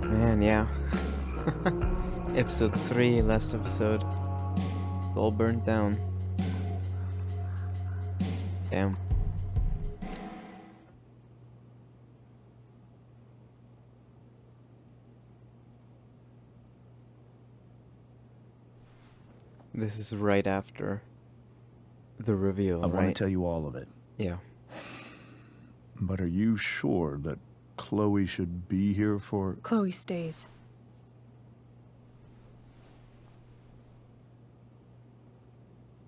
Man, yeah. Episode 3, last episode. It's all burnt down. Damn. This is right after the reveal, I right? want to tell you all of it. Yeah. But are you sure that Chloe should be here for... Chloe stays.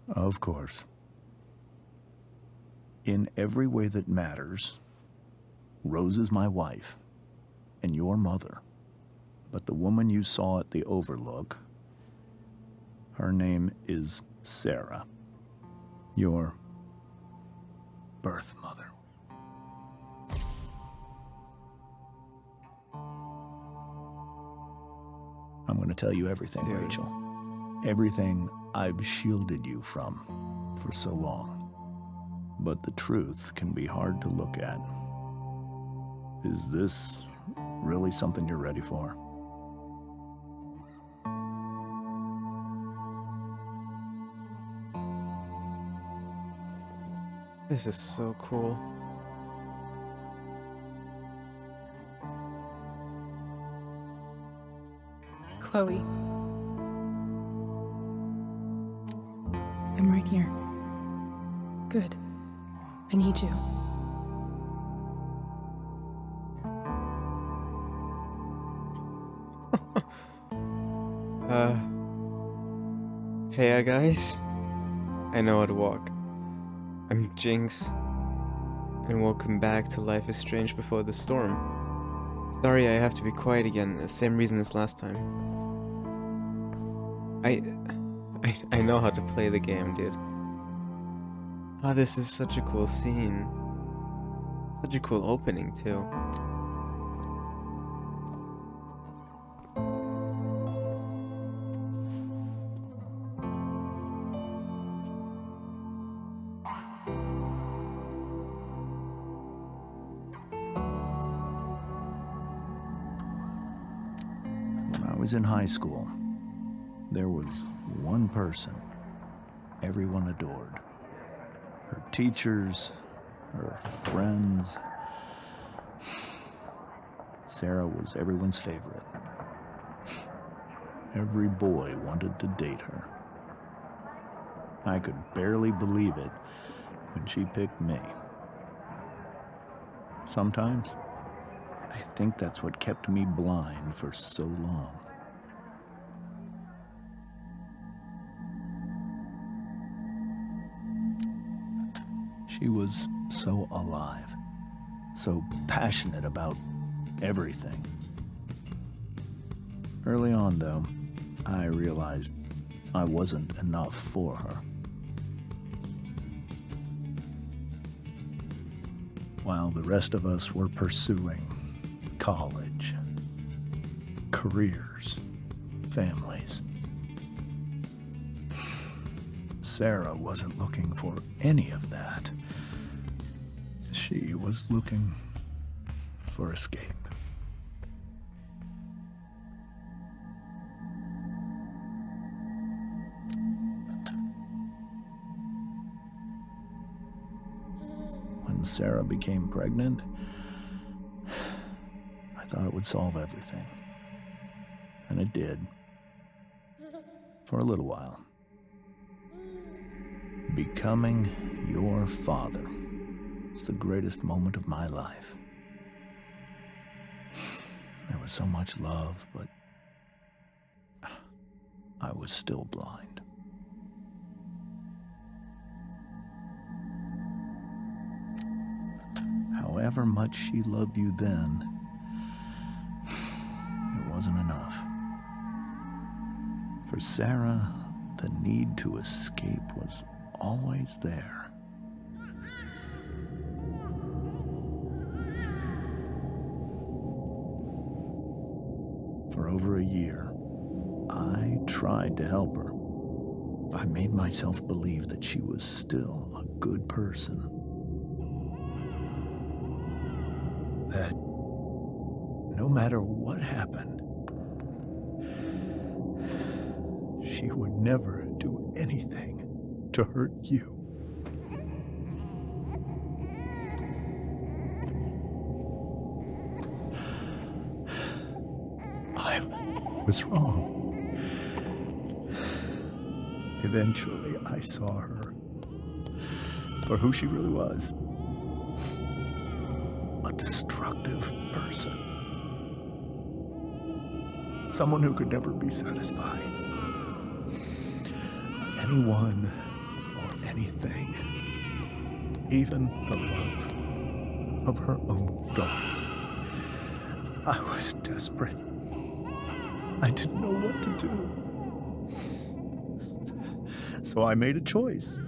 Of course. In every way that matters, Rose is my wife and your mother. But the woman you saw at the Overlook, her name is Sarah, your birth mother. I'm going to tell you everything, Dude. Rachel. Everything I've shielded you from for so long. But the truth can be hard to look at. Is this really something you're ready for? This is so cool. Chloe. I'm right here. Good. I need you. Hey guys. I know how to walk. I'm Jinx. And welcome back to Life is Strange Before the Storm. Sorry I have to be quiet again, the same reason as last time. I know how to play the game, dude. Ah, this is such a cool scene. Such a cool opening, too. When I was in high school, there was one person everyone adored. Her teachers, her friends. Sarah was everyone's favorite. Every boy wanted to date her. I could barely believe it when she picked me. Sometimes, I think that's what kept me blind for so long. She was so alive, so passionate about everything. Early on, though, I realized I wasn't enough for her. While the rest of us were pursuing college, careers, families, Sarah wasn't looking for any of that. She was looking for escape. When Sarah became pregnant, I thought it would solve everything. And it did. For a little while. Becoming your father was the greatest moment of my life. There was so much love, but I was still blind. However much she loved you then, it wasn't enough. For Sarah, the need to escape was always there. For over a year, I tried to help her. I made myself believe that she was still a good person. That no matter what happened, she would never do anything to hurt you. I was wrong. Eventually, I saw her for who she really was. A destructive person. Someone who could never be satisfied by anyone or anything. Even the love of her own daughter. I was desperate. I didn't know what to do. So I made a choice.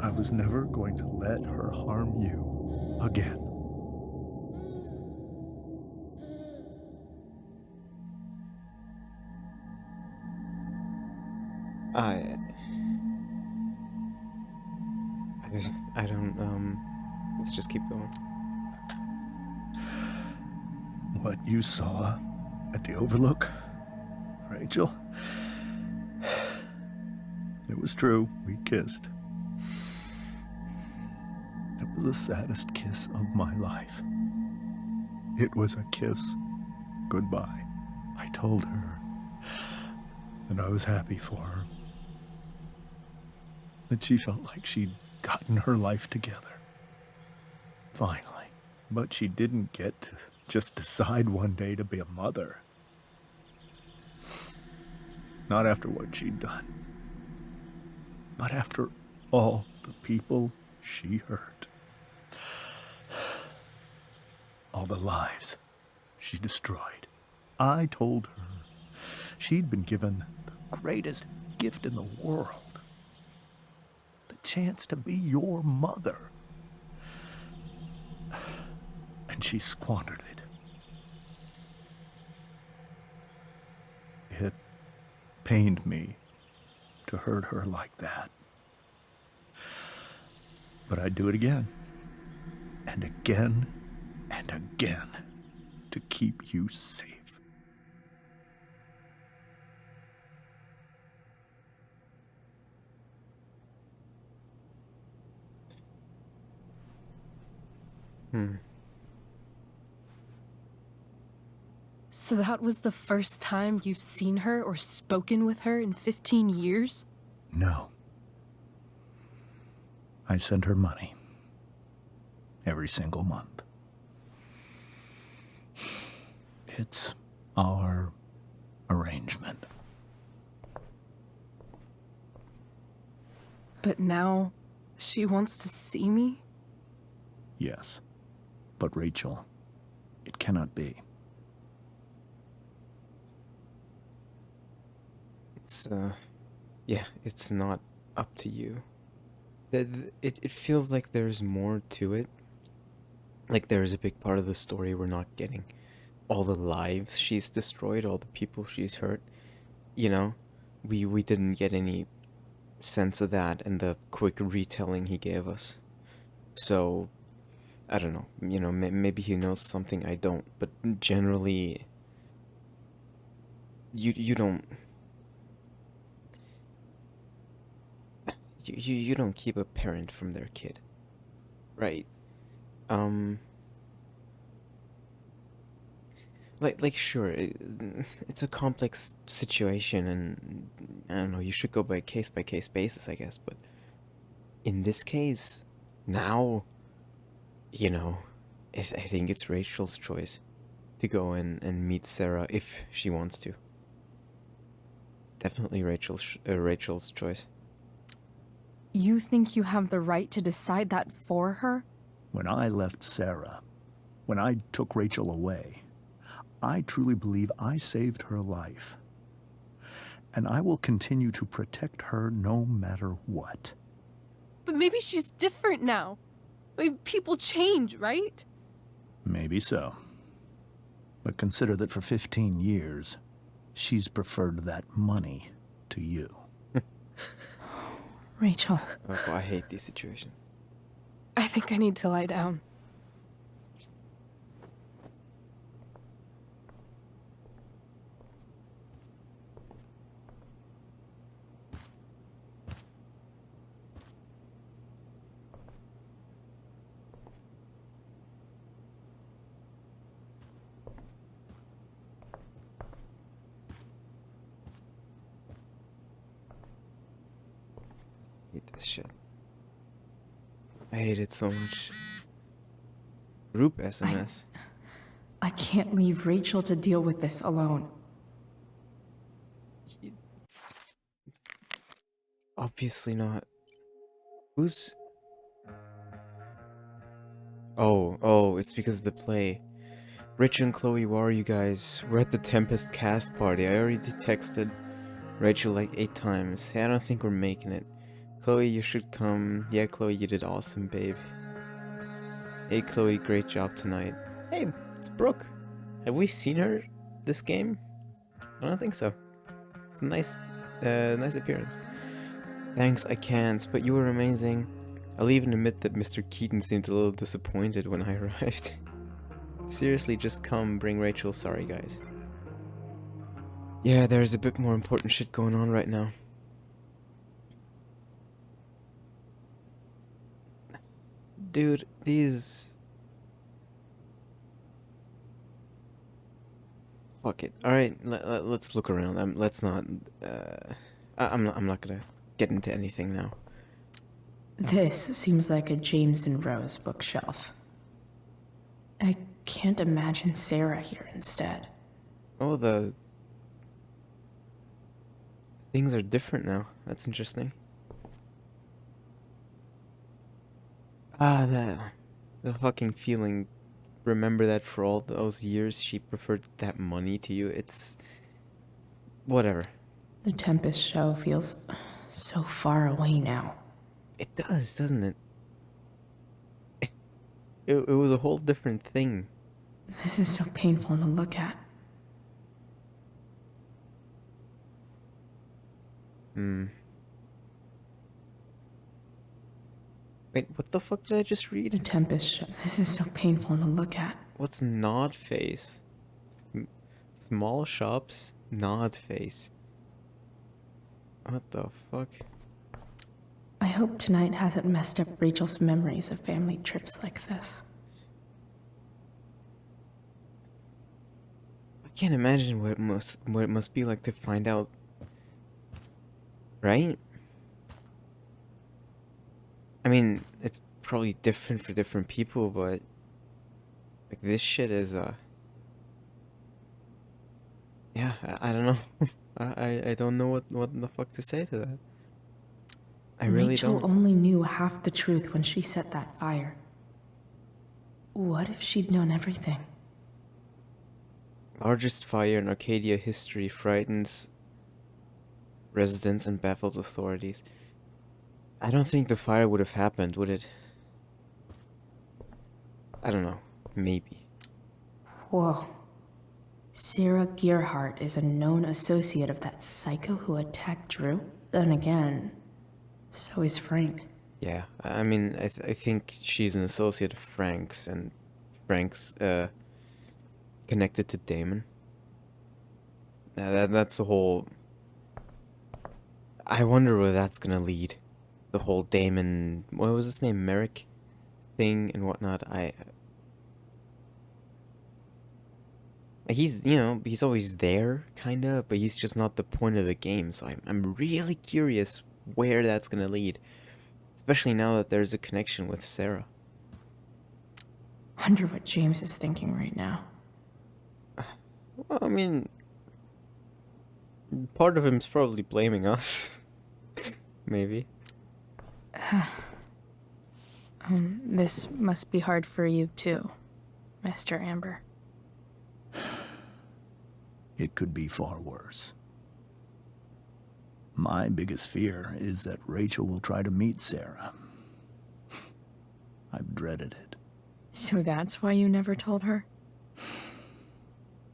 I was never going to let her harm you again. I don't, let's just keep going. What you saw at the Overlook, Rachel, it was true. We kissed. It was the saddest kiss of my life. It was a kiss goodbye. I told her that I was happy for her. That she felt like she'd gotten her life together. Finally. But she didn't get to just decide one day to be a mother. Not after what she'd done. Not after all the people she hurt. All the lives she destroyed. I told her she'd been given the greatest gift in the world. The chance to be your mother. And she squandered it. It pained me to hurt her like that. But I'd do it again. And again and again to keep you safe. So that was the first time you've seen her or spoken with her in 15 years? No. I sent her money. Every single month. It's our arrangement. But now, she wants to see me? Yes. But Rachel, it cannot be. It's not up to you. It feels like there's more to it. Like there's a big part of the story we're not getting. All the lives she's destroyed, all the people she's hurt. You know, we didn't get any sense of that in the quick retelling he gave us. So, I don't know. You know, maybe he knows something I don't. But generally, you don't. You don't keep a parent from their kid, right? Like sure, it's a complex situation, and I don't know. You should go by case basis, I guess. But in this case, now, you know, I think it's Rachel's choice to go and meet Sarah if she wants to. It's definitely Rachel's choice. You think you have the right to decide that for her? When I left Sarah, when I took Rachel away, I truly believe I saved her life. And I will continue to protect her no matter what. But maybe she's different now. I mean, people change, right? Maybe so. But consider that for 15 years, she's preferred that money to you. Rachel, Oh, I hate these situations. I think I need to lie down. this shit. I hate it so much. Group SMS. I can't leave Rachel to deal with this alone. Obviously not. Who's... Oh, it's because of the play. Rich and Chloe, where are you guys? We're at the Tempest cast party. I already texted Rachel like 8 times. Hey, I don't think we're making it. Chloe, you should come. Yeah, Chloe, you did awesome, babe. Hey, Chloe, great job tonight. Hey, it's Brooke. Have we seen her this game? I don't think so. It's a nice appearance. Thanks, I can't, but you were amazing. I'll even admit that Mr. Keaton seemed a little disappointed when I arrived. Seriously, just come, bring Rachel. Sorry, guys. Yeah, there's a bit more important shit going on right now. Dude, these... Fuck it. Alright, let's look around. Let's not... I'm not gonna get into anything now. This seems like a James and Rose bookshelf. I can't imagine Sarah here instead. Oh, the... things are different now. That's interesting. Ah, the fucking feeling. Remember that for all those years she preferred that money to you? It's... whatever. The Tempest show feels so far away now. It does, doesn't it? It was a whole different thing. This is so painful to look at. Wait, what the fuck did I just The read? Tempest show. This is so painful to look at. What's nod face? Small shops, nod face. What the fuck? I hope tonight hasn't messed up Rachel's memories of family trips like this. I can't imagine what it must be like to find out. Right? I mean, it's probably different for different people, but like this shit is yeah, I don't know. I don't know what the fuck to say to that. I really Rachel don't. only knew half the truth when she set that fire. What if she'd known everything? Largest fire in Arcadia history frightens residents and baffles authorities. I don't think the fire would have happened, would it? I don't know. Maybe. Whoa. Sarah Gearhart is a known associate of that psycho who attacked Drew? Then again, so is Frank. Yeah, I mean, I think she's an associate of Frank's, and Frank's connected to Damon. That's the whole... I wonder where that's gonna lead. The whole Damon... what was his name? Merrick thing and whatnot. He's, you know, he's always there, kinda, but he's just not the point of the game, so I'm really curious where that's gonna lead. Especially now that there's a connection with Sarah. Wonder what James is thinking right now. Well, I mean... part of him's probably blaming us. Maybe. This must be hard for you too, Master Amber. It could be far worse. My biggest fear is that Rachel will try to meet Sarah. I've dreaded it. So that's why you never told her?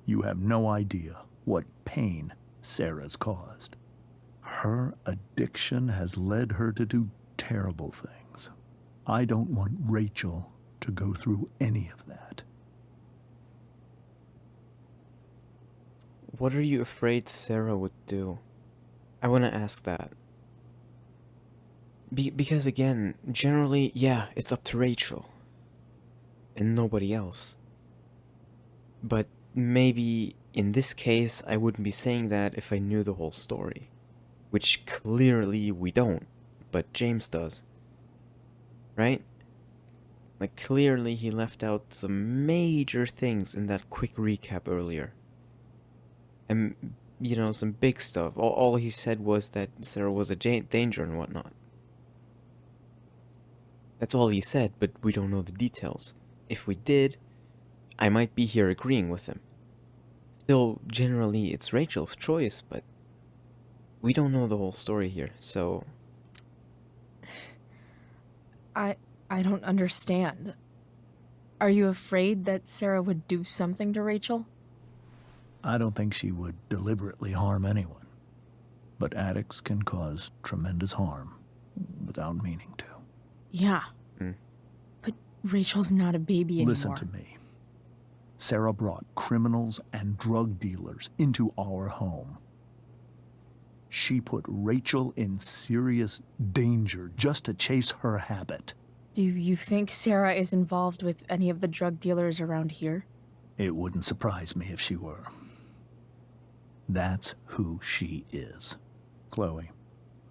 You have no idea what pain Sarah's caused. Her addiction has led her to do terrible things. I don't want Rachel to go through any of that. What are you afraid Sarah would do? I want to ask that. Because again, generally, yeah, it's up to Rachel. And nobody else. But maybe in this case, I wouldn't be saying that if I knew the whole story. Which clearly we don't. but James does. Right? Like, clearly he left out some major things in that quick recap earlier. And, some big stuff. All he said was that Sarah was a danger and whatnot. That's all he said, but we don't know the details. If we did, I might be here agreeing with him. Still, generally, it's Rachel's choice, but we don't know the whole story here, so... I don't understand. Are you afraid that Sarah would do something to Rachel? I don't think she would deliberately harm anyone. But addicts can cause tremendous harm without meaning to. Yeah. But Rachel's not a baby anymore. Listen to me. Sarah brought criminals and drug dealers into our home. She put Rachel in serious danger just to chase her habit. Do you think Sarah is involved with any of the drug dealers around here? It wouldn't surprise me if she were. That's who she is. Chloe,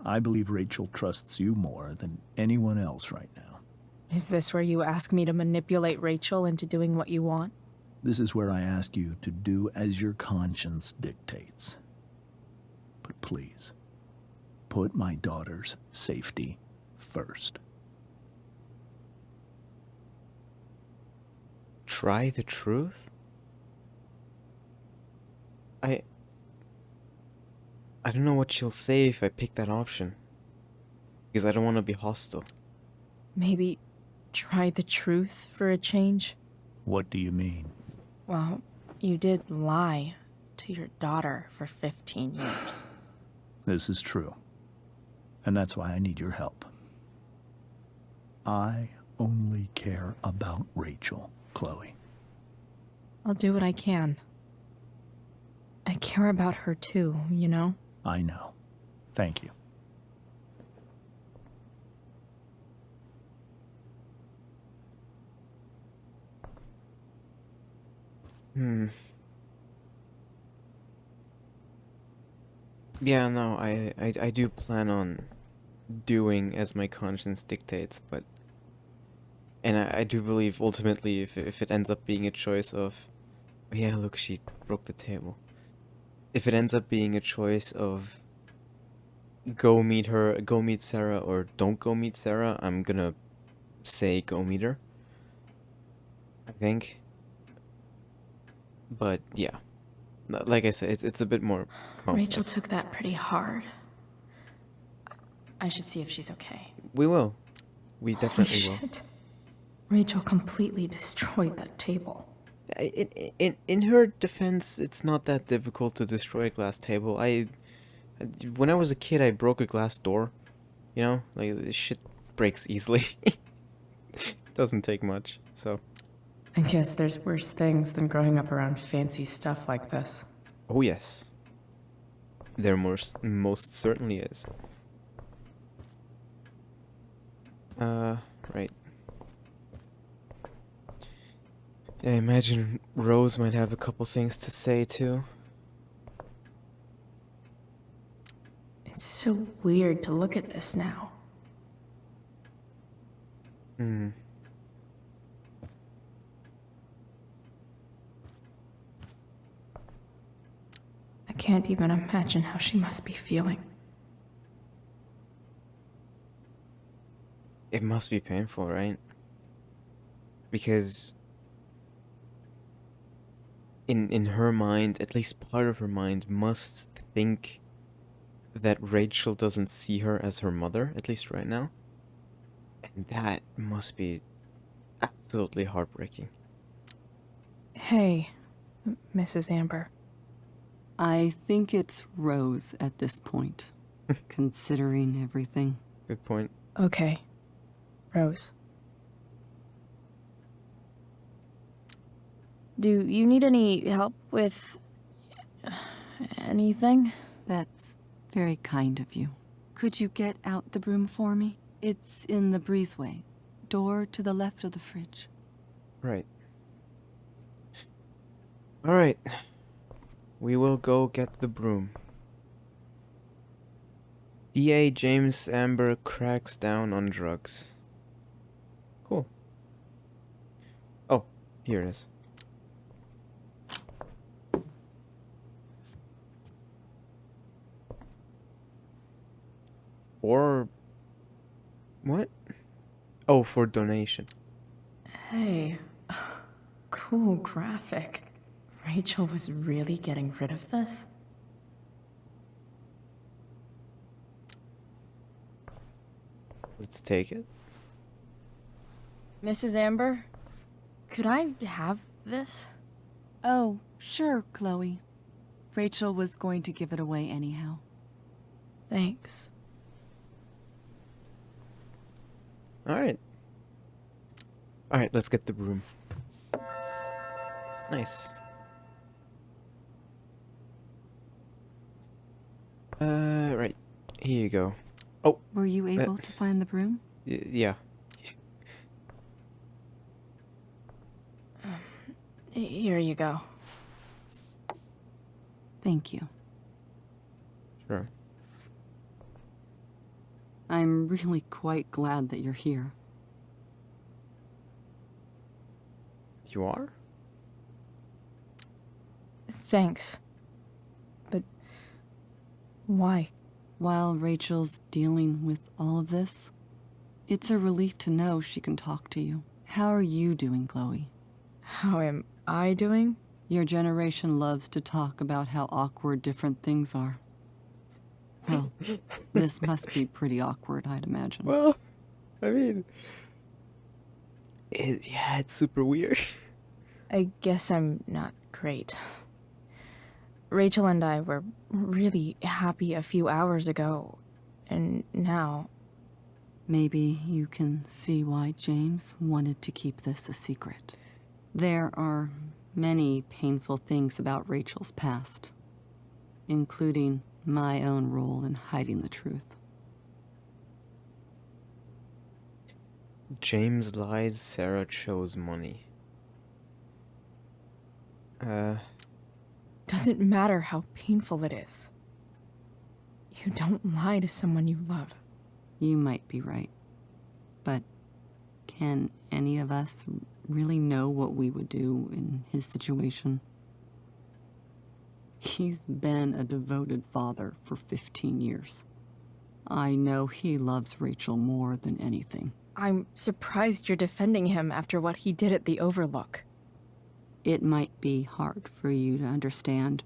I believe Rachel trusts you more than anyone else right now. Is this where you ask me to manipulate Rachel into doing what you want? This is where I ask you to do as your conscience dictates. But please, put my daughter's safety first. Try the truth? I don't know what she'll say if I pick that option. Because I don't want to be hostile. Maybe try the truth for a change? What do you mean? Well, you did lie to your daughter for 15 years. This is true. And that's why I need your help. I only care about Rachel, Chloe. I'll do what I can. I care about her too, you know? I know. Thank you. Yeah, no, I do plan on doing as my conscience dictates, but... And I do believe, ultimately, if it ends up being a choice of... Yeah, look, she broke the table. If it ends up being a choice of... Go meet Sarah, or don't go meet Sarah, I'm gonna say go meet her. I think. But, yeah. Like I said, it's a bit more complex. Rachel took that pretty hard. I should see if she's okay. We will. We definitely will. Shit. Rachel completely destroyed that table. In her defense, it's not that difficult to destroy a glass table. When I was a kid, I broke a glass door. You know, like, this shit breaks easily. Doesn't take much, so. I guess there's worse things than growing up around fancy stuff like this. Oh yes. There most certainly is. Right. Yeah, I imagine Rose might have a couple things to say too. It's so weird to look at this now. I can't even imagine how she must be feeling. It must be painful, right? Because in her mind, at least part of her mind must think that Rachel doesn't see her as her mother, at least right now. And that must be absolutely heartbreaking. Hey, Mrs. Amber. I think it's Rose at this point, considering everything. Good point. Okay, Rose. Do you need any help with anything? That's very kind of you. Could you get out the broom for me? It's in the breezeway, door to the left of the fridge. Right. Alright. We will go get the broom. DA James Amber cracks down on drugs. Cool. Oh, here it is. Or what? Oh, for donation. Hey, cool graphic. Rachel was really getting rid of this? Let's take it. Mrs. Amber, could I have this? Oh, sure, Chloe. Rachel was going to give it away anyhow. Thanks. Alright. Alright, let's get the broom. Nice. Right. Here you go. Oh, Were you able to find the broom? yeah. Here you go. Thank you. Sure. I'm really quite glad that you're here. You are? Thanks. But why? While Rachel's dealing with all of this, it's a relief to know she can talk to you. How are you doing, Chloe? How am I doing? Your generation loves to talk about how awkward different things are. Well, this must be pretty awkward, I'd imagine. Well, I mean... yeah, it's super weird. I guess I'm not great. Rachel and I were really happy a few hours ago, and now... Maybe you can see why James wanted to keep this a secret. There are many painful things about Rachel's past, including my own role in hiding the truth. James lies, Sarah chose money. Doesn't matter how painful it is. You don't lie to someone you love. You might be right, but can any of us really know what we would do in his situation? He's been a devoted father for 15 years. I know he loves Rachel more than anything. I'm surprised you're defending him after what he did at the Overlook. It might be hard for you to understand,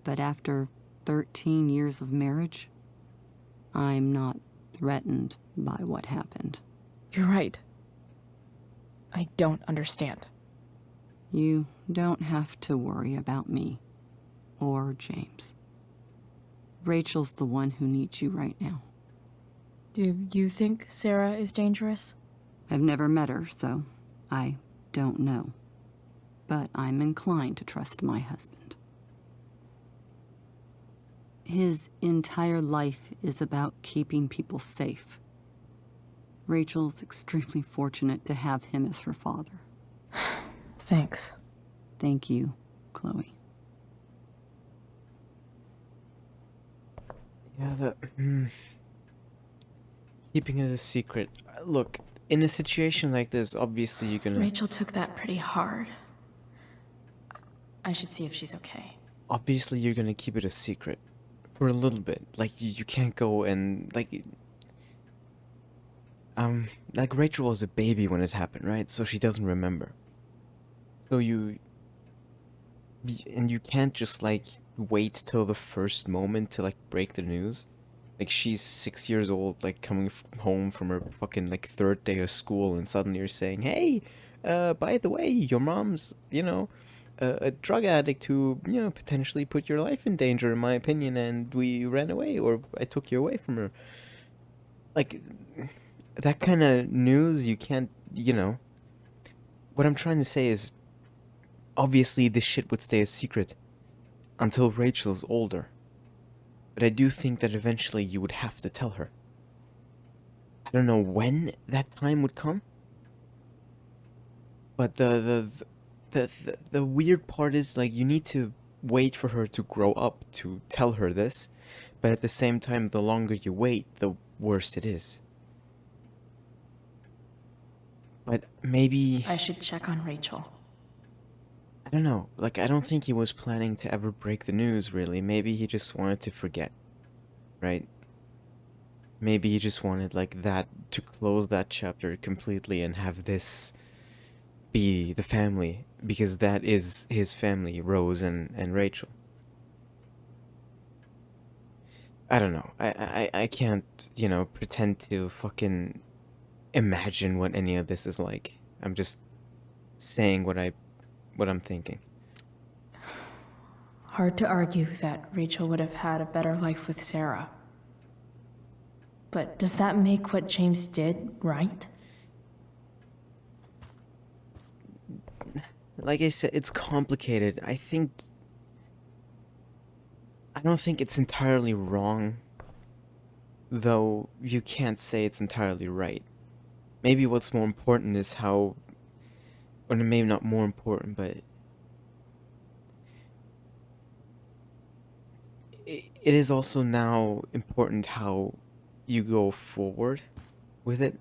but after 13 years of marriage, I'm not threatened by what happened. You're right. I don't understand. You don't have to worry about me or James. Rachel's the one who needs you right now. Do you think Sarah is dangerous? I've never met her, so I don't know. But I'm inclined to trust my husband. His entire life is about keeping people safe. Rachel's extremely fortunate to have him as her father. Thanks. Thank you, Chloe. Yeah, keeping it a secret. Look, in a situation like this, obviously you're gonna... Rachel took that pretty hard. I should see if she's okay. Obviously you're gonna keep it a secret. For a little bit. Like, you can't go and, like Rachel was a baby when it happened, right? So she doesn't remember. So you can't just, like, wait till the first moment to, like, break the news. Like, she's 6 years old, like, coming home from her fucking, like, third day of school, and suddenly you're saying, hey, by the way, your mom's, you know, a drug addict who, you know, potentially put your life in danger, in my opinion, and we ran away, or I took you away from her. Like, that kind of news, you can't, you know. What I'm trying to say is, obviously this shit would stay a secret until Rachel's older. But I do think that eventually you would have to tell her. I don't know when that time would come. But the weird part is, like, you need to wait for her to grow up to tell her this. But at the same time, the longer you wait, the worse it is. But maybe... I should check on Rachel. I don't know. Like, I don't think he was planning to ever break the news, really. Maybe he just wanted to forget. Right? Maybe he just wanted, like, that, to close that chapter completely and have this be the family. Because that is his family, Rose and Rachel. I don't know. I can't, you know, pretend to fucking imagine what any of this is like. I'm just saying what I'm thinking. Hard to argue that Rachel would have had a better life with Sarah. But does that make what James did right? Like I said, it's complicated. I don't think it's entirely wrong, though you can't say it's entirely right. Maybe what's more important is how, or maybe not more important, but it is also now important how you go forward with it.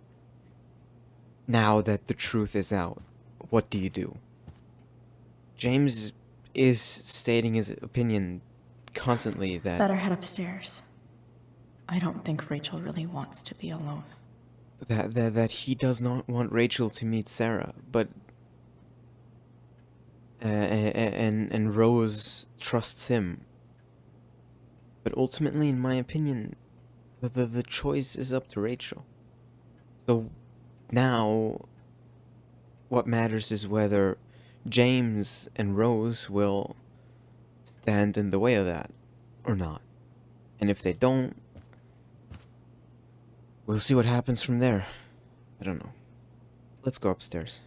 Now that the truth is out, what do you do? James is stating his opinion constantly that... Better head upstairs. I don't think Rachel really wants to be alone. That he does not want Rachel to meet Sarah, but... and Rose trusts him. But ultimately, in my opinion, the choice is up to Rachel. So now, what matters is whether James and Rose will stand in the way of that or not. And if they don't, we'll see what happens from there. I don't know. Let's go upstairs.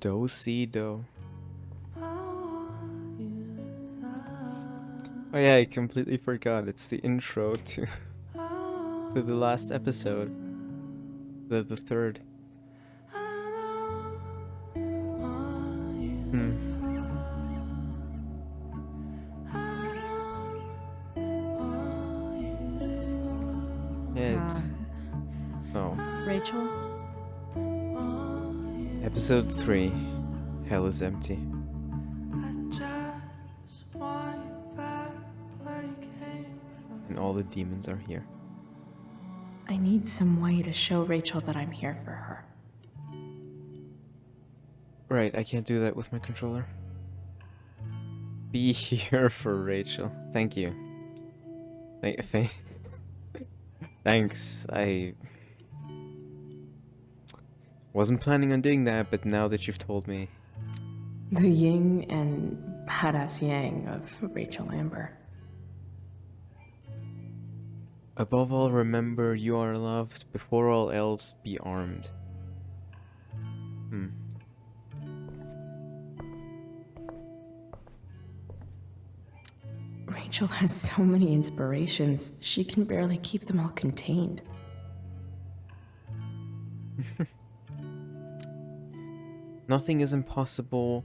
Do-si-do. Oh yeah, I completely forgot. It's the intro to the last episode. The third. Yeah, it's... Oh. Rachel? Episode 3. Hell is empty. And all the demons are here. I need some way to show Rachel that I'm here for her. Right, I can't do that with my controller. Be here for Rachel. Thank you. Thanks. I wasn't planning on doing that, but now that you've told me. The yin and badass yang of Rachel Amber. Above all, remember you are loved. Before all else, be armed. Rachel has so many inspirations, she can barely keep them all contained. Nothing is impossible.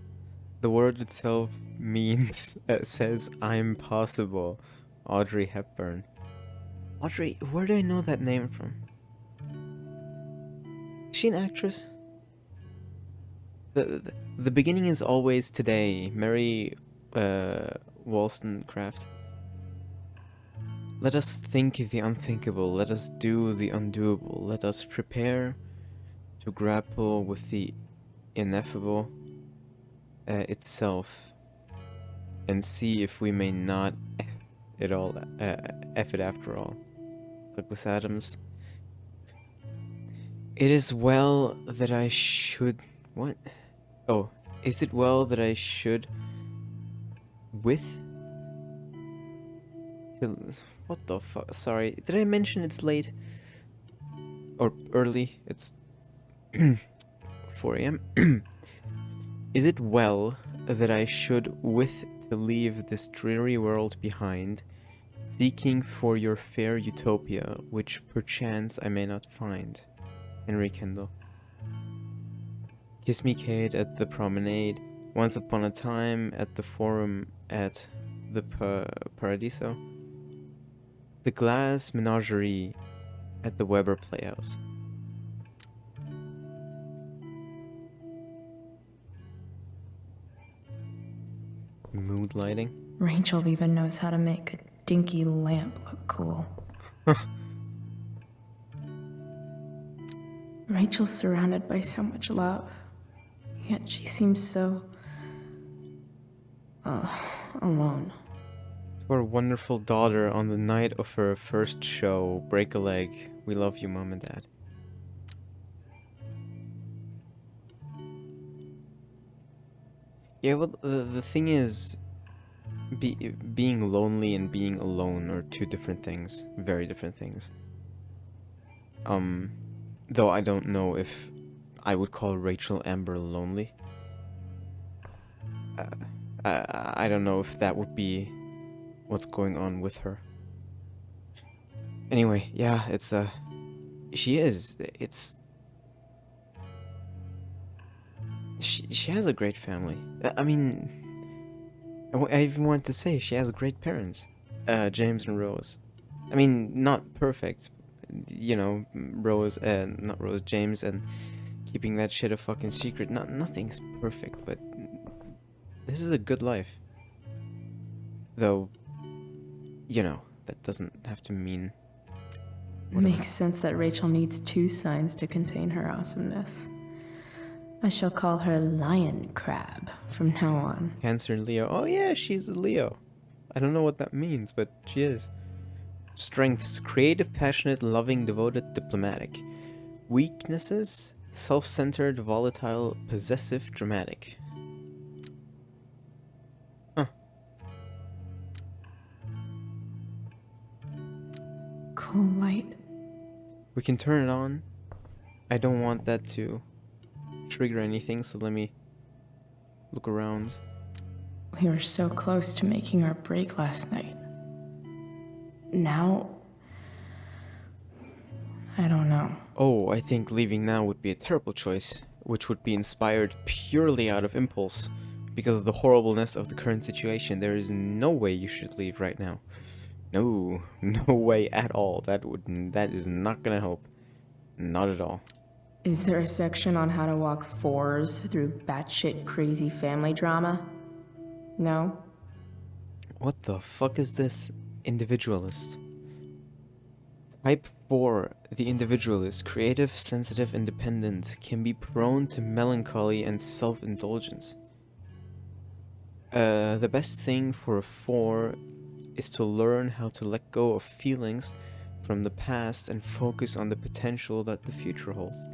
The word itself means, says, I'm possible. Audrey Hepburn. Audrey, where do I know that name from? Is she an actress? The beginning is always today. Mary Wollstonecraft. Let us think the unthinkable. Let us do the undoable. Let us prepare to grapple with the ineffable itself, and see if we may not F it after all. Douglas Adams. It is well that I should... What? Oh, is it well that I should... With? What the fuck? Sorry, did I mention it's late? Or early? It's 4 a.m. Is it well that I should with to leave this dreary world behind, seeking for your fair utopia, which perchance I may not find? Henry Kendall. Kiss me, Kate, at the promenade. Once upon a time at the forum at the Paradiso. The glass menagerie at the Weber Playhouse. Mood lighting. Rachel even knows how to make a dinky lamp look cool. Rachel's surrounded by so much love, yet she seems so... alone. To our wonderful daughter on the night of her first show, break a leg. We love you, Mom and Dad. Yeah, well, the thing is, being lonely and being alone are two different things. Very different things. Though I don't know if I would call Rachel Amber lonely. I don't know if that would be what's going on with her. Anyway, yeah, it's, she has a great family. I mean, I even wanted to say she has great parents. James and Rose. I mean, not perfect. You know, not Rose, James, and keeping that shit a fucking secret. Nothing's perfect, but this is a good life. Though, you know, that doesn't have to mean... Makes sense that Rachel needs two signs to contain her awesomeness. I shall call her Lion Crab from now on. Cancer and Leo. Oh yeah, she's a Leo. I don't know what that means, but she is. Strengths: creative, passionate, loving, devoted, diplomatic. Weaknesses: self-centered, volatile, possessive, dramatic. Huh. Cool light. We can turn it on. I don't want that to trigger anything, so let me look around. We were so close to making our break last night. Now, I don't know. Oh, I think leaving now would be a terrible choice, which would be inspired purely out of impulse. Because of the horribleness of the current situation, there is no way you should leave right now. No way at all. That is not gonna help. Not at all. Is there a section on how to walk fours through batshit crazy family drama? No? What the fuck is this individualist? Type 4, the individualist, creative, sensitive, independent, can be prone to melancholy and self-indulgence. The best thing for a 4 is to learn how to let go of feelings from the past and focus on the potential that the future holds.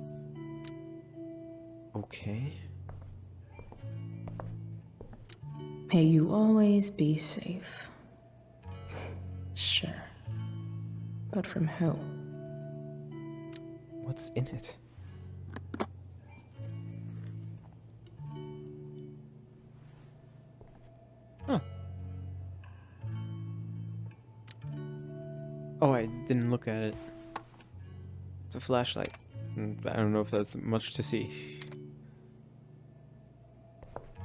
Okay. May you always be safe. Sure. But from who? What's in it? Huh. Oh, I didn't look at it. It's a flashlight. I don't know if that's much to see.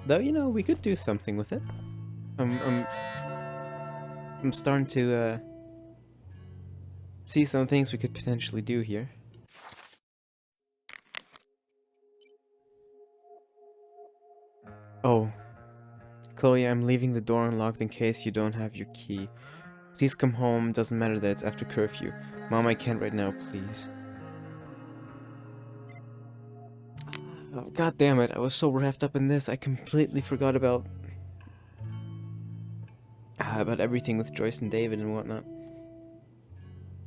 Though, you know, we could do something with it. I'm starting to see some things we could potentially do here. Oh, Chloe, I'm leaving the door unlocked in case you don't have your key. Please come home. Doesn't matter that it's after curfew. Mom, I can't right now, please. Oh, God damn it, I was so wrapped up in this, I completely forgot about everything with Joyce and David and whatnot.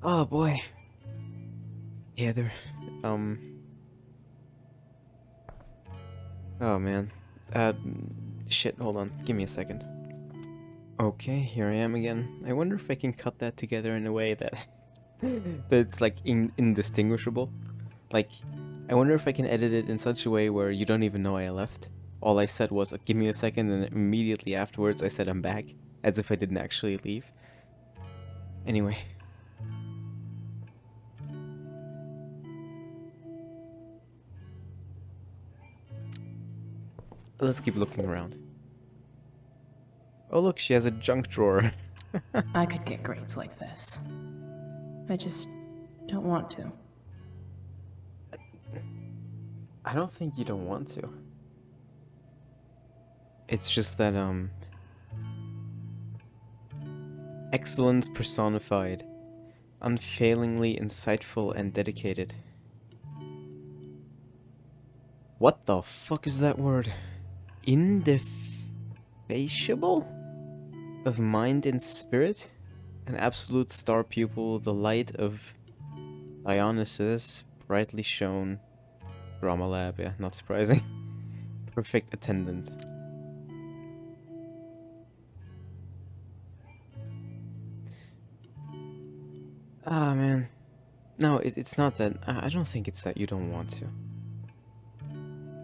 Oh boy. Yeah, they're, oh man. Shit, hold on, give me a second. Okay, here I am again. I wonder if I can cut that together in a way that that's like indistinguishable. Like, I wonder if I can edit it in such a way where you don't even know I left. all I said was, give me a second, and immediately afterwards I said I'm back, as if I didn't actually leave. Anyway. Let's keep looking around. Oh look, she has a junk drawer. I could get grades like this. I just don't want to. I don't think you don't want to. It's just that, excellence personified. Unfailingly insightful and dedicated. What the fuck is that word? Indefatigable? Of mind and spirit? An absolute star pupil, the light of Dionysus, brightly shone. Drama lab, yeah, not surprising. Perfect attendance. Ah, man. No, it's not that. I don't think it's that you don't want to.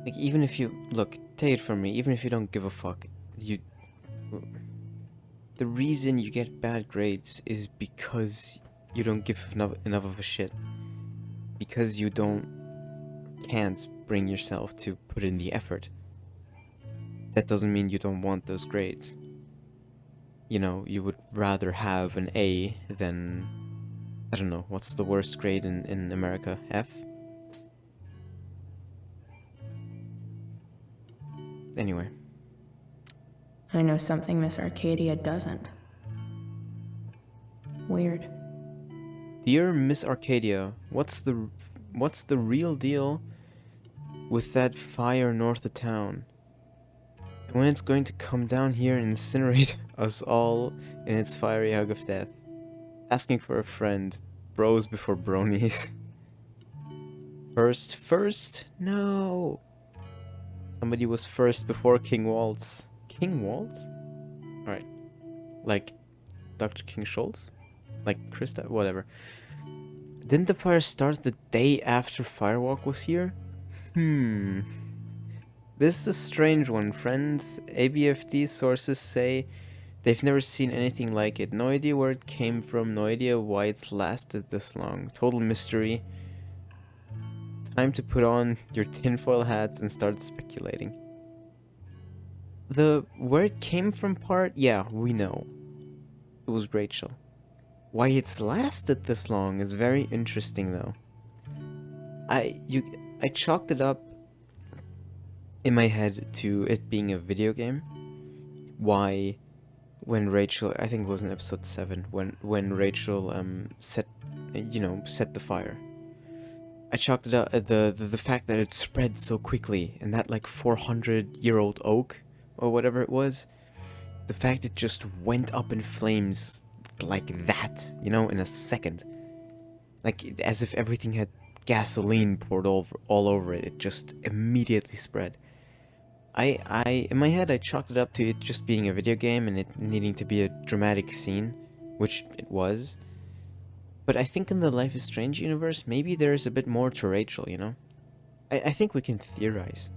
Like, even if you... Look, take it from me, even if you don't give a fuck, you... The reason you get bad grades is because you don't give enough of a shit. Because you can't bring yourself to put in the effort. That doesn't mean you don't want those grades. You know, you would rather have an A than... I don't know, what's the worst grade in America? F? Anyway. I know something Miss Arcadia doesn't. Weird. Dear Miss Arcadia, what's the real deal with that fire north of town? And when it's going to come down here and incinerate us all in its fiery hug of death? Asking for a friend. Bros before bronies. First? No! Somebody was first before King Waltz. King Waltz? Alright. Like Dr. King Schultz? Like Krista? Whatever. Didn't the fire start the day after Firewalk was here? This is a strange one, friends. ABFD sources say they've never seen anything like it. No idea where it came from, no idea why it's lasted this long. Total mystery. Time to put on your tinfoil hats and start speculating. The where it came from part, yeah, we know. It was Rachel. Why it's lasted this long is very interesting though. I chalked it up in my head to it being a video game. Why when Rachel, I think it was in episode 7, when Rachel set the fire. I chalked it up the fact that it spread so quickly, and that like 400-year-old oak or whatever it was, the fact it just went up in flames like that, you know, in a second, like as if everything had gasoline poured all over it. It just immediately spread. I in my head I chalked it up to it just being a video game and it needing to be a dramatic scene, which it was. But I think in the Life is Strange universe, maybe there's a bit more to Rachel, you know? I think we can theorize.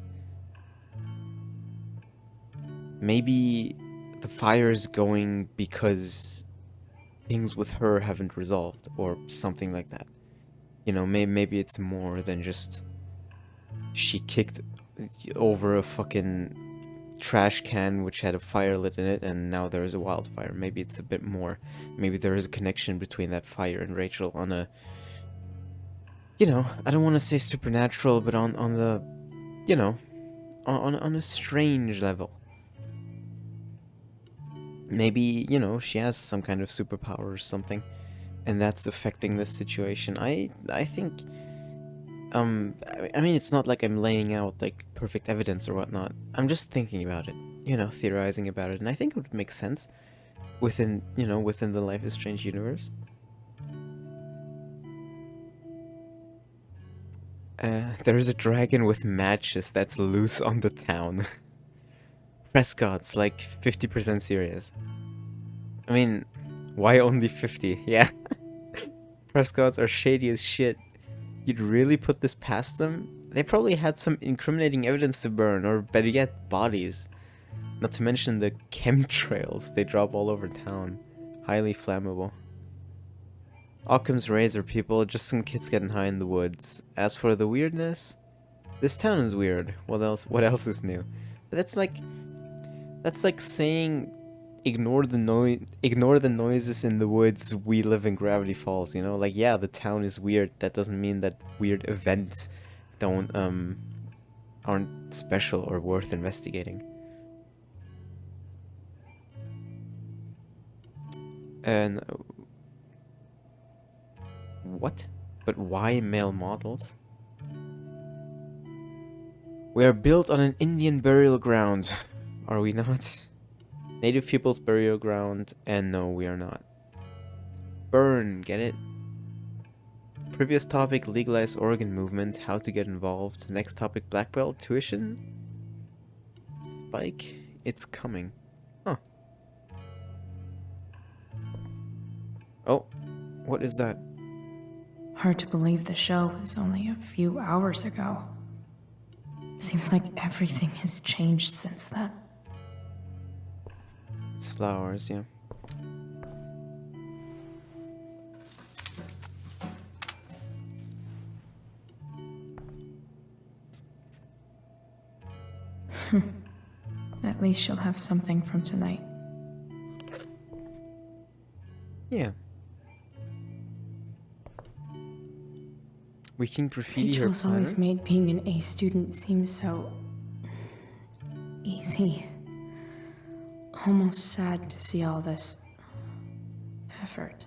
Maybe the fire's going because things with her haven't resolved, or something like that. You know, maybe it's more than just she kicked over a fucking trash can which had a fire lit in it and now there's a wildfire. Maybe it's a bit more. Maybe there is a connection between that fire and Rachel on a, you know, I don't want to say supernatural, but on the, you know, on a strange level. Maybe, you know, she has some kind of superpower or something, and that's affecting this situation. I think, I mean, it's not like I'm laying out, like, perfect evidence or whatnot. I'm just thinking about it, you know, theorizing about it, and I think it would make sense within, you know, within the Life is Strange universe. There's a dragon with matches that's loose on the town. Prescott's like 50% serious. I mean, why only 50? Yeah. Prescott's are shady as shit. You'd really put this past them? They probably had some incriminating evidence to burn, or better yet, bodies. Not to mention the chemtrails they drop all over town. Highly flammable. Occam's razor, people, just some kids getting high in the woods. As for the weirdness, this town is weird. What else is new? But that's like saying ignore the noises in the woods, we live in Gravity Falls, you know? Like, yeah, the town is weird. That doesn't mean that weird events aren't special or worth investigating. And what? But why male models? We are built on an Indian burial ground, are we not? Native people's burial ground, and no, we are not. Burn, get it? Previous topic, legalized organ movement, how to get involved. Next topic, black belt, tuition? Spike, it's coming. Huh. Oh, what is that? Hard to believe the show was only a few hours ago. Seems like everything has changed since then. It's flowers, yeah. At least she'll have something from tonight. Yeah. We can graffiti her Rachel's always planner. made being an A student seem so easy. Almost sad to see all this effort.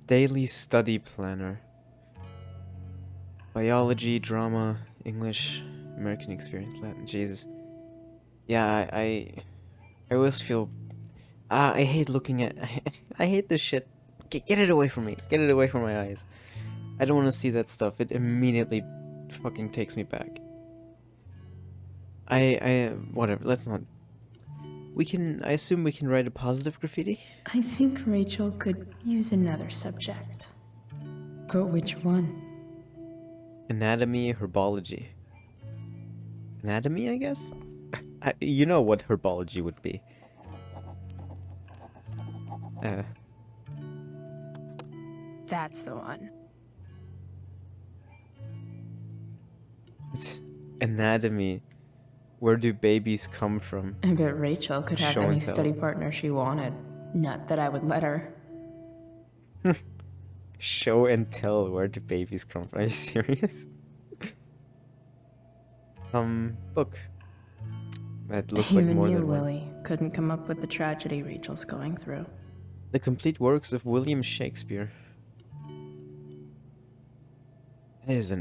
Daily study planner. Biology, drama, English, American experience, Latin. Jesus. Yeah, I always feel. I hate looking at. I hate this shit. Get it away from me. Get it away from my eyes. I don't want to see that stuff. It immediately fucking takes me back. Whatever. Let's not. I assume we can write a positive graffiti? I think Rachel could use another subject. But which one? Anatomy, herbology. Anatomy, I guess? You know what herbology would be. That's the one. It's anatomy. Where do babies come from? I bet Rachel could have Show and any tell. study partner she wanted. Not that I would let her. Show and tell, where do babies come from? Are you serious? Book. That looks like Even more you, than one. Willie, couldn't come up with the tragedy Rachel's going through. The complete works of William Shakespeare. That is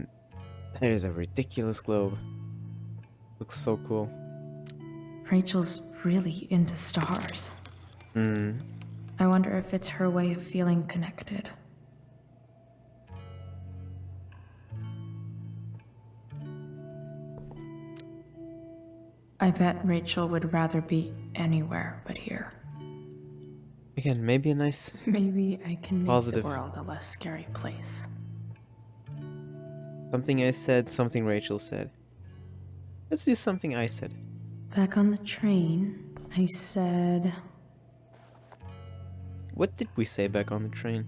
a ridiculous globe. Looks so cool. Rachel's really into stars. Hmm. I wonder if it's her way of feeling connected. I bet Rachel would rather be anywhere but here. Again, maybe a nice. Maybe I can make Positive. the world a less scary place. Something I said, something Rachel said. Let's do something I said. Back on the train, I said... What did we say back on the train?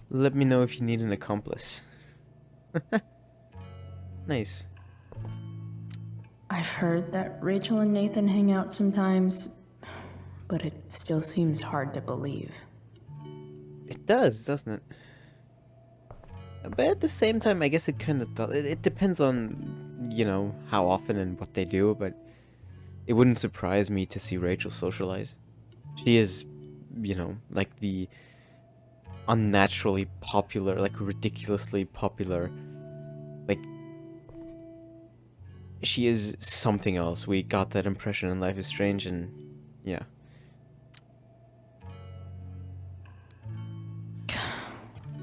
Let me know if you need an accomplice. Nice. I've heard that Rachel and Nathan hang out sometimes, but it still seems hard to believe. It does, doesn't it? But at the same time, I guess it kind of does. It depends on, you know, how often and what they do, but it wouldn't surprise me to see Rachel socialize. She is, you know, like the unnaturally popular, like ridiculously popular, like, she is something else. We got that impression in Life is Strange, and yeah.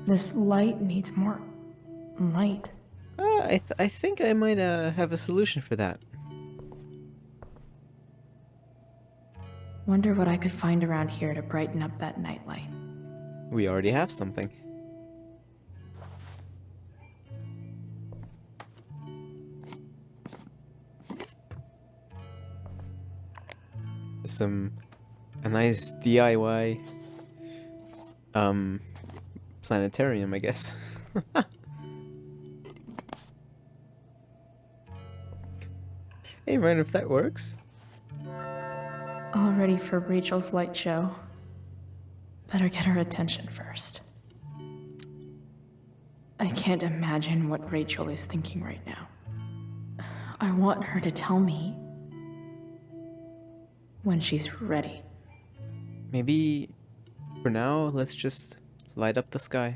This light needs more light. I think I might have a solution for that. Wonder what I could find around here to brighten up that nightlight. We already have something. A nice DIY planetarium, I guess. Hey, mind if that works? All ready for Rachel's light show. Better get her attention first. I can't imagine what Rachel is thinking right now. I want her to tell me when she's ready. Maybe for now, let's just light up the sky.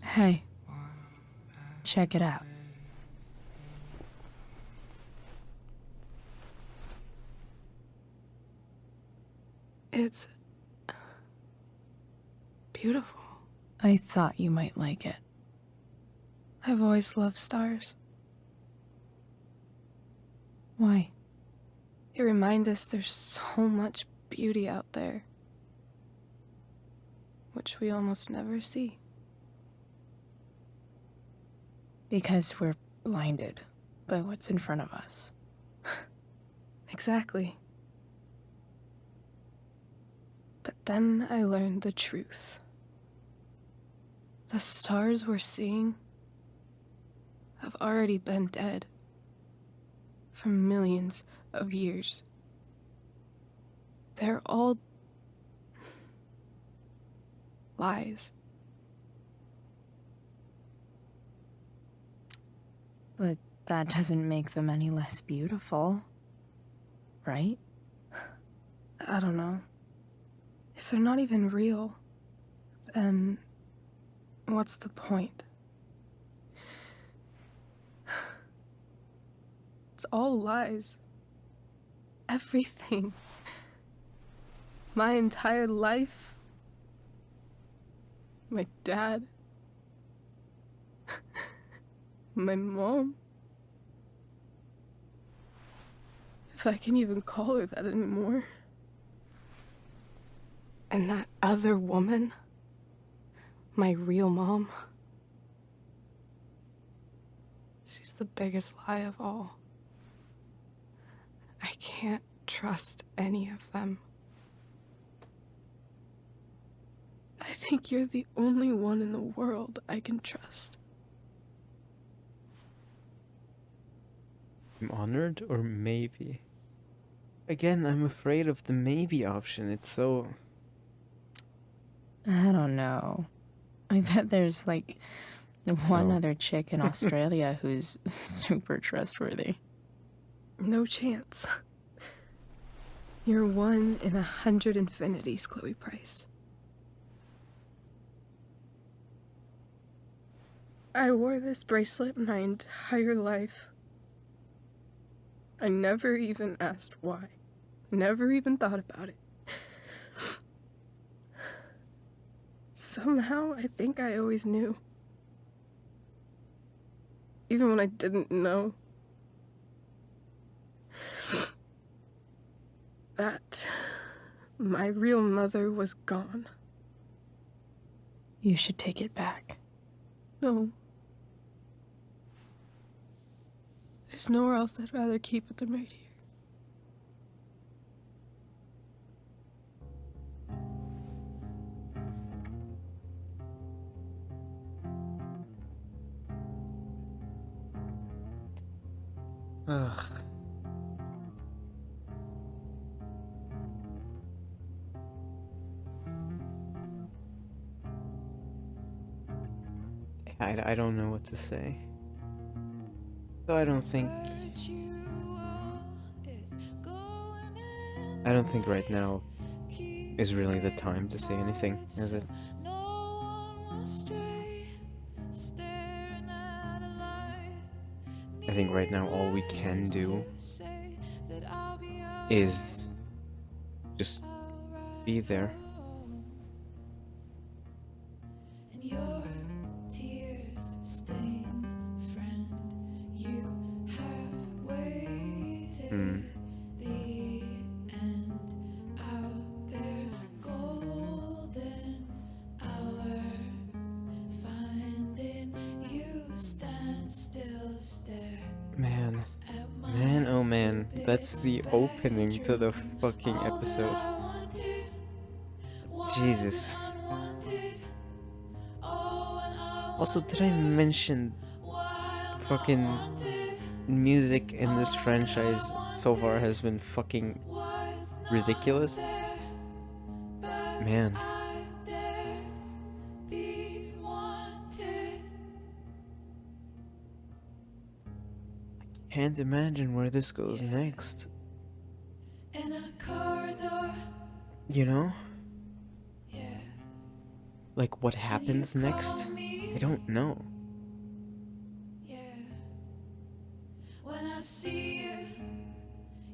Hey, check it out. It's beautiful. I thought you might like it. I've always loved stars. Why? They remind us there's so much beauty out there, which we almost never see. Because we're blinded by what's in front of us. Exactly. But then I learned the truth. The stars we're seeing have already been dead for millions of years. They're all lies. But that doesn't make them any less beautiful, right? I don't know. If they're not even real, then what's the point? It's all lies. Everything. My entire life. My dad. My mom. If I can even call her that anymore. And that other woman. My real mom. She's the biggest lie of all. I can't trust any of them. I think you're the only one in the world I can trust. I'm honored, or maybe? Again, I'm afraid of the maybe option. It's so... I don't know. I bet there's like one other chick in Australia who's super trustworthy. No chance. You're 1 in 100 infinities, Chloe Price. I wore this bracelet my entire life. I never even asked why. Never even thought about it. Somehow, I think I always knew. Even when I didn't know. That my real mother was gone. You should take it back. No. There's nowhere else I'd rather keep it than right here. Ugh. I don't know what to say. So I don't think right now is really the time to say anything, is it? think right now all we can do is just be there. And your tears stain, friend. You have waited the end out there, golden hour. Finding you stand still, stare. Man, oh man, that's the opening to the fucking episode. Jesus. Also, did I mention fucking music in this franchise so far has been fucking ridiculous? Man. Can't imagine where this goes next. In a corridor, You know? yeah. Like, what happens next? I don't know. Yeah. When I see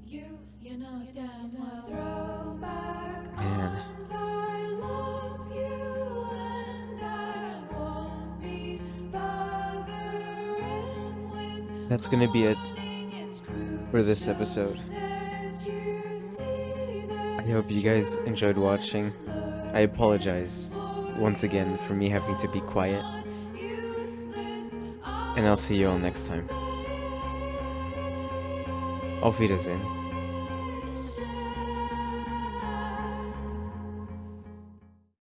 you, you know damn well. Throw back Man. arms, I love you, and I won't be bothering with That's gonna be it wanting. It's crucial for this episode. that you see I hope you guys enjoyed watching. I apologize once again for me having to be quiet. And I'll see you all next time. Auf Wiedersehen.